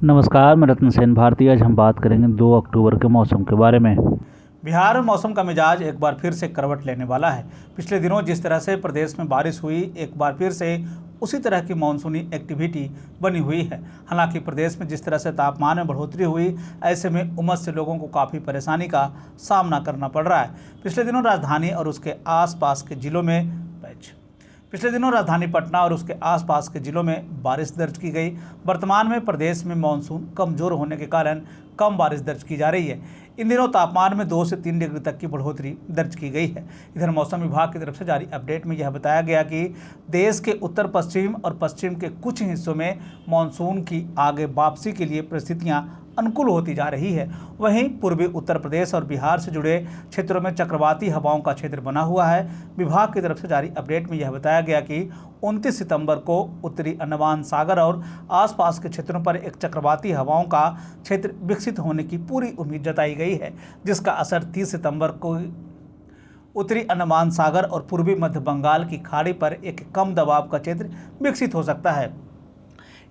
नमस्कार, मैं रत्न सेन भारती। आज हम बात करेंगे 2 अक्टूबर के मौसम के बारे में। बिहार में मौसम का मिजाज एक बार फिर से करवट लेने वाला है। पिछले दिनों जिस तरह से प्रदेश में बारिश हुई, एक बार फिर से उसी तरह की मानसूनी एक्टिविटी बनी हुई है। हालांकि प्रदेश में जिस तरह से तापमान में बढ़ोतरी हुई, ऐसे में उमस से लोगों को काफ़ी परेशानी का सामना करना पड़ रहा है। पिछले दिनों राजधानी और उसके आसपास के जिलों में राजधानी पटना और उसके आसपास के जिलों में बारिश दर्ज की गई। वर्तमान में प्रदेश में मानसून कमज़ोर होने के कारण कम बारिश दर्ज की जा रही है। इन दिनों तापमान में 2 से 3 डिग्री तक की बढ़ोतरी दर्ज की गई है। इधर मौसम विभाग की तरफ से जारी अपडेट में यह बताया गया कि देश के उत्तर पश्चिम और पश्चिम के कुछ हिस्सों में मानसून की आगे वापसी के लिए परिस्थितियां अनुकूल होती जा रही है। वहीं पूर्वी उत्तर प्रदेश और बिहार से जुड़े क्षेत्रों में चक्रवाती हवाओं का क्षेत्र बना हुआ है। विभाग की तरफ से जारी अपडेट में यह बताया गया कि 29 सितंबर को उत्तरी अंडमान सागर और आसपास के क्षेत्रों पर एक चक्रवाती हवाओं का क्षेत्र विकसित होने की पूरी उम्मीद जताई गई है, जिसका असर 30 सितंबर को उत्तरी अंडमान सागर और पूर्वी मध्य बंगाल की खाड़ी पर एक कम दबाव का क्षेत्र विकसित हो सकता है।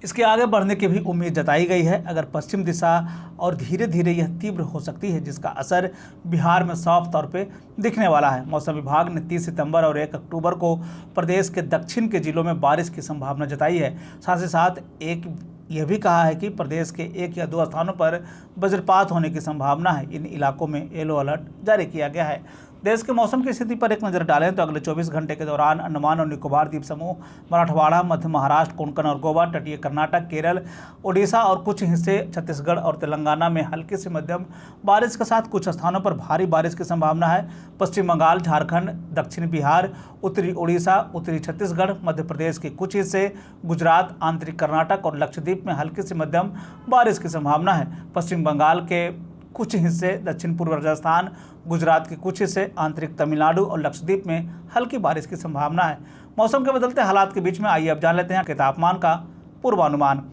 इसके आगे बढ़ने की भी उम्मीद जताई गई है। अगर पश्चिम दिशा और धीरे धीरे यह तीव्र हो सकती है, जिसका असर बिहार में साफ तौर पे दिखने वाला है। मौसम विभाग ने 30 सितंबर और 1 अक्टूबर को प्रदेश के दक्षिण के जिलों में बारिश की संभावना जताई है। साथ ही साथ यह भी कहा है कि प्रदेश के 1 या 2 स्थानों पर वज्रपात होने की संभावना है। इन इलाकों में येलो अलर्ट जारी किया गया है। देश के मौसम की स्थिति पर एक नज़र डालें तो अगले 24 घंटे के दौरान अंडमान और निकोबार द्वीप समूह, मराठवाड़ा, मध्य महाराष्ट्र, कोंकण और गोवा, तटीय कर्नाटक, केरल, ओडिशा और कुछ हिस्से छत्तीसगढ़ और तेलंगाना में हल्की से मध्यम बारिश के साथ कुछ स्थानों पर भारी बारिश की संभावना है। पश्चिम बंगाल, झारखंड, दक्षिण बिहार, उत्तरी ओडिशा, उत्तरी छत्तीसगढ़, मध्य प्रदेश के कुछ हिस्से, गुजरात, आंतरिक कर्नाटक और लक्षद्वीप में हल्की से मध्यम बारिश की संभावना है। पश्चिम बंगाल के कुछ हिस्से, दक्षिण पूर्व राजस्थान, गुजरात के कुछ हिस्से, आंतरिक तमिलनाडु और लक्षद्वीप में हल्की बारिश की संभावना है। मौसम के बदलते हालात के बीच में आइए अब जान लेते हैं कि तापमान का पूर्वानुमान।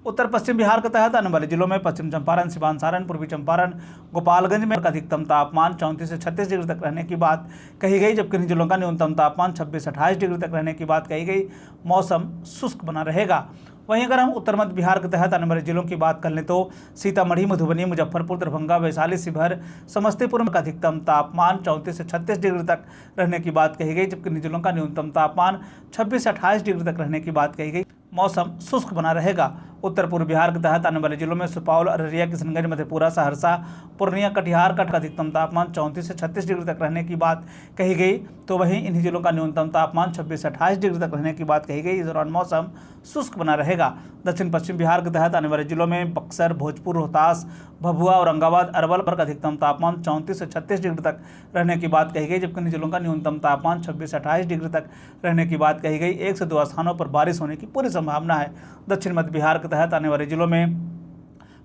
उत्तर पश्चिम बिहार के तहत आने वाले जिलों में पश्चिम चंपारण, सिवान, सारण, पूर्वी चंपारण, गोपालगंज में अधिकतम तापमान 34 से 36 डिग्री तक रहने की बात कही गई, जबकि इन जिलों का न्यूनतम तापमान 26 से 28 डिग्री तक रहने की बात कही गई। मौसम शुष्क बना रहेगा। वहीं अगर हम उत्तर मध्य बिहार के तहत आने वाले जिलों की बात कर लें तो सीतामढ़ी, मधुबनी, मुजफ्फरपुर, दरभंगा, वैशाली, शिवहर, समस्तीपुर में अधिकतम तापमान 34 से 36 डिग्री तक रहने की बात कही गई, जबकि इन जिलों का न्यूनतम तापमान 26 से 28 डिग्री तक रहने की बात कही गई। मौसम शुष्क बना रहेगा। उत्तर पूर्व बिहार के तहत आने वाले जिलों में सुपौल, अररिया, किशनगंज, मधेपुरा, सहरसा, पूर्णिया, कटिहार का अधिकतम तापमान 34 से 36 डिग्री तक रहने की बात कही गई, तो वहीं इन्हीं जिलों का न्यूनतम तापमान 26 से 28 डिग्री तक रहने की बात कही गई। इस दौरान मौसम शुष्क बना रहेगा। दक्षिण पश्चिम बिहार के तहत आने वाले जिलों में बक्सर, भोजपुर, रोहतास, भभुआ, औरंगाबाद, अरवल पर अधिकतम तापमान 34 से 36 डिग्री तक रहने की बात कही गई, जबकि इन जिलों का न्यूनतम तापमान 26 से 28 डिग्री तक रहने की बात कही गई। 1 से 2 स्थानों पर बारिश होने की पूरी संभावना है। दक्षिण मध्य बिहार के तहत आने वाले जिलों में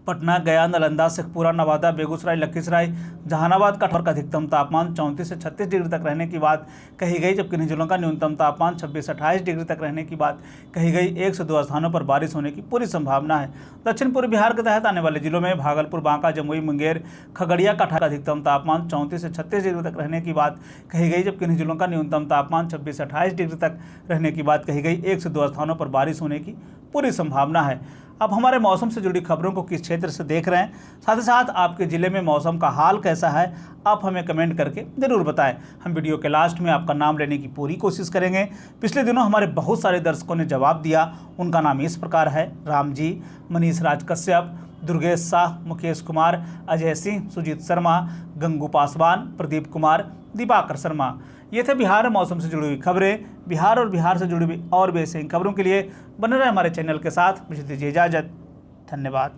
पटना, गया, नालंदा, शेखपुरा, नवादा, बेगूसराय, लखीसराय, जहानाबाद का अधिकतम तापमान 34 से 36 डिग्री तक रहने की बात कही गई, जबकि इन जिलों का न्यूनतम तापमान 26 से 28 डिग्री तक रहने की बात कही गई। 1 से 2 स्थानों पर बारिश होने की पूरी संभावना है। दक्षिण पूर्व बिहार के तहत आने वाले जिलों में भागलपुर, बांका, जमुई, मुंगेर, खगड़िया का अधिकतम तापमान 34 से 36 डिग्री तक रहने की बात कही गई, जबकि इन जिलों का न्यूनतम तापमान 26 से 28 डिग्री तक रहने की बात कही गई। 1 से 2 स्थानों पर बारिश होने की पूरी संभावना है। अब हमारे मौसम से जुड़ी खबरों को किस क्षेत्र से देख रहे हैं, साथ ही साथ आपके ज़िले में मौसम का हाल कैसा है, आप हमें कमेंट करके ज़रूर बताएं। हम वीडियो के लास्ट में आपका नाम लेने की पूरी कोशिश करेंगे। पिछले दिनों हमारे बहुत सारे दर्शकों ने जवाब दिया। उनका नाम इस प्रकार है: राम जी, मनीष राज कश्यप, दुर्गेश शाह, मुकेश कुमार, अजय सिंह, सुजीत शर्मा, गंगू पासवान, प्रदीप कुमार, दिवाकर शर्मा। ये थे बिहार मौसम से जुड़ी हुई खबरें। बिहार और बिहार से जुड़ी हुई और भी ऐसी खबरों के लिए बने रहे हमारे चैनल के साथ। मुझे दीजिए इजाज़त। धन्यवाद।